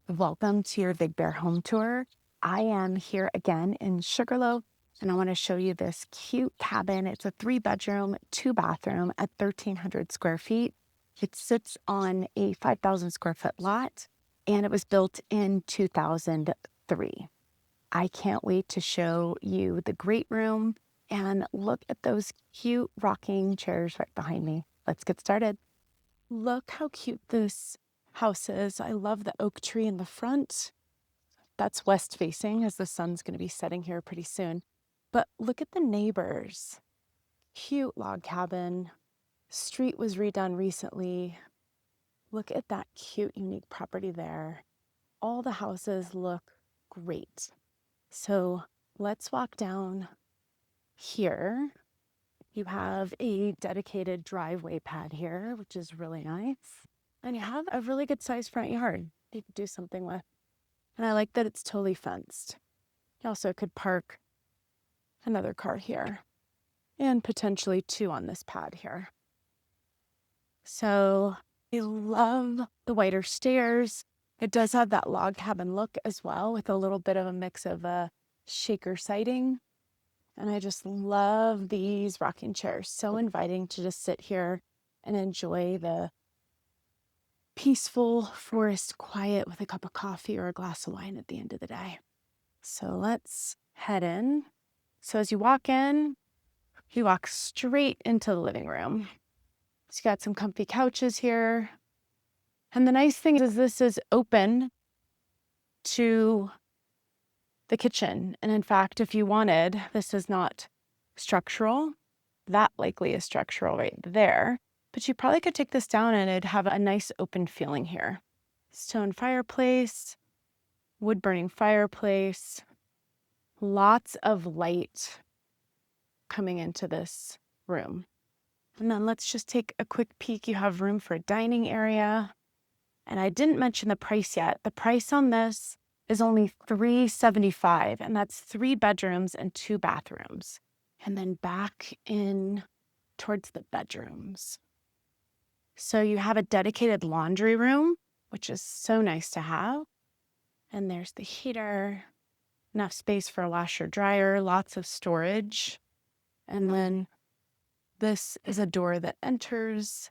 Welcome to your Big Bear home tour. I am here again in Sugarloaf, and I want to show you this cute cabin. It's a 3-bedroom, 2-bathroom at 1,300 square feet. It sits on a 5,000 square foot lot, and it was built in 2003. I can't wait to show you the great room, and look at those cute rocking chairs right behind me. Let's get started. Look how cute this house is. I love the oak tree in the front. That's west facing, as the sun's going to be setting here pretty soon. But look at the neighbors. Cute log cabin. Street was redone recently. Look at that cute, unique property there. All the houses look great. So let's walk down here. You have a dedicated driveway pad here, which is really nice. And you have a really good sized front yard you could do something with. And I like that it's totally fenced. You also could park another car here and potentially 2 on this pad here. So I love the wider stairs. It does have that log cabin look as well, with a little bit of a mix of a shaker siding. And I just love these rocking chairs. So inviting to just sit here and enjoy the peaceful forest quiet with a cup of coffee or a glass of wine at the end of the day. So let's head in. So as you walk in, you walk straight into the living room. So you got some comfy couches here. And the nice thing is this is open to the kitchen. And in fact, if you wanted, this is not structural. That likely is structural right there. But you probably could take this down and it'd have a nice open feeling here. Stone fireplace, wood burning fireplace, lots of light coming into this room. And then let's just take a quick peek. You have room for a dining area. And I didn't mention the price yet. The price on this is only $375, and that's 3 bedrooms and 2 bathrooms. And then back in towards the bedrooms. So you have a dedicated laundry room, which is so nice to have. And there's the heater, enough space for a washer dryer, lots of storage. And then this is a door that enters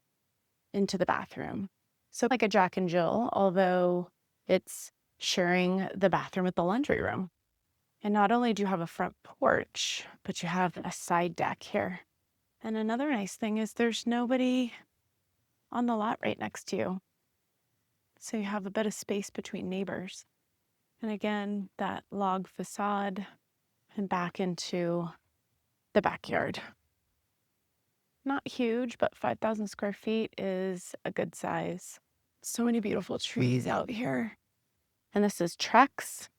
into the bathroom. So like a Jack and Jill, although it's sharing the bathroom with the laundry room. And not only do you have a front porch, but you have a side deck here. And another nice thing is there's nobody on the lot right next to you. So you have a bit of space between neighbors. And again, that log facade and back into the backyard. Not huge, but 5,000 square feet is a good size. So many beautiful trees out here. And this is Trex,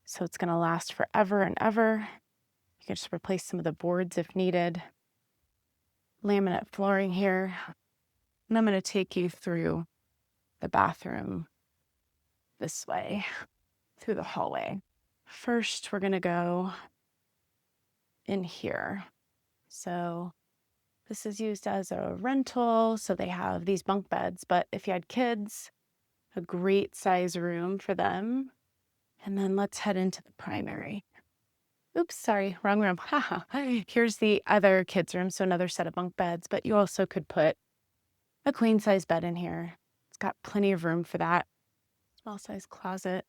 so it's going to last forever and ever. You can just replace some of the boards if needed. Laminate flooring here. And I'm going to take you through the bathroom this way, through the hallway. First, we're going to go in here. So this is used as a rental, so they have these bunk beds, but if you had kids, a great size room for them. And then let's head into the primary. Oops, sorry, wrong room. Haha. Here's the other kids' room, so another set of bunk beds, but you also could put a queen size bed in here. It's got plenty of room for that. Small size closet.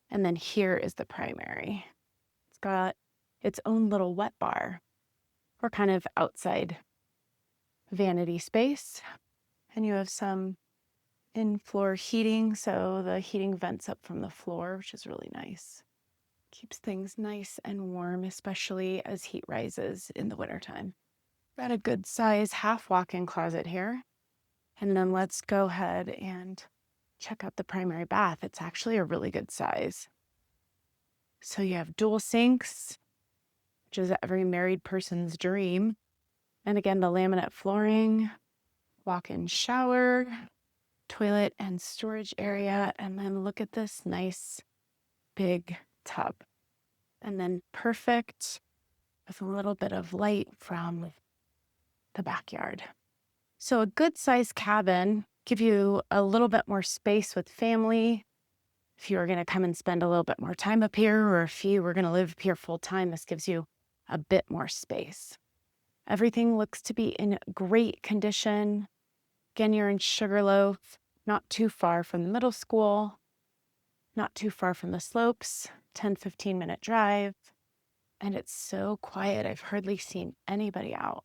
And then here is the primary. It's got its own little wet bar, or kind of outside vanity space. And you have some in-floor heating, so the heating vents up from the floor, which is really nice. Keeps things nice and warm, especially as heat rises in the wintertime. Got a good size half walk-in closet here. And then let's go ahead and check out the primary bath. It's actually a really good size. So you have dual sinks, which is every married person's dream. And again, the laminate flooring, walk-in shower, toilet and storage area. And then look at this nice big tub. And then perfect with a little bit of light from the backyard. So a good sized cabin, give you a little bit more space with family. if you were going to come and spend a little bit more time up here, or if you were going to live here full time, this gives you a bit more space. Everything looks to be in great condition. Again, you're in Sugarloaf, not too far from the middle school, not too far from the slopes, 10-15 minute drive. And it's so quiet, I've hardly seen anybody out.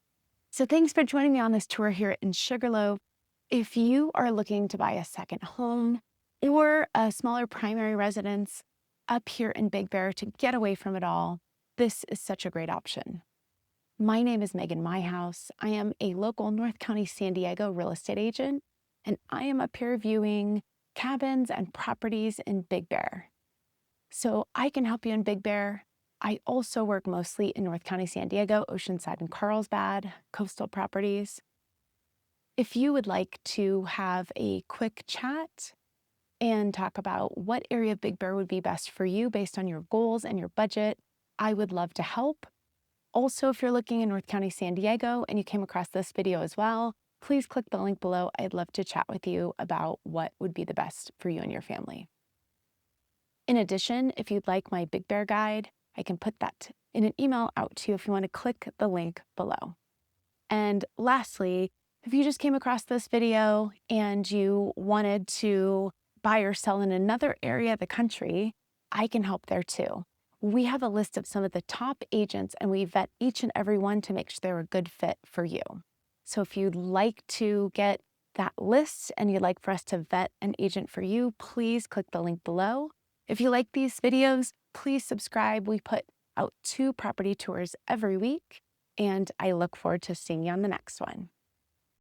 So thanks for joining me on this tour here in Sugarloaf. If you are looking to buy a second home or a smaller primary residence up here in Big Bear to get away from it all, this is such a great option. My name is Megan Myhouse. I am a local North County, San Diego real estate agent, and I am up here viewing cabins and properties in Big Bear. So I can help you in Big Bear. I also work mostly in North County, San Diego, Oceanside and Carlsbad, coastal properties. If you would like to have a quick chat and talk about what area of Big Bear would be best for you based on your goals and your budget, I would love to help. Also, if you're looking in North County, San Diego, and you came across this video as well, please click the link below. I'd love to chat with you about what would be the best for you and your family. In addition, if you'd like my Big Bear guide, I can put that in an email out to you if you want to click the link below. And lastly, if you just came across this video and you wanted to buy or sell in another area of the country, I can help there too. We have a list of some of the top agents and we vet each and every one to make sure they're a good fit for you. So if you'd like to get that list and you'd like for us to vet an agent for you, please click the link below. If you like these videos, please subscribe. We put out 2 property tours every week, and I look forward to seeing you on the next one.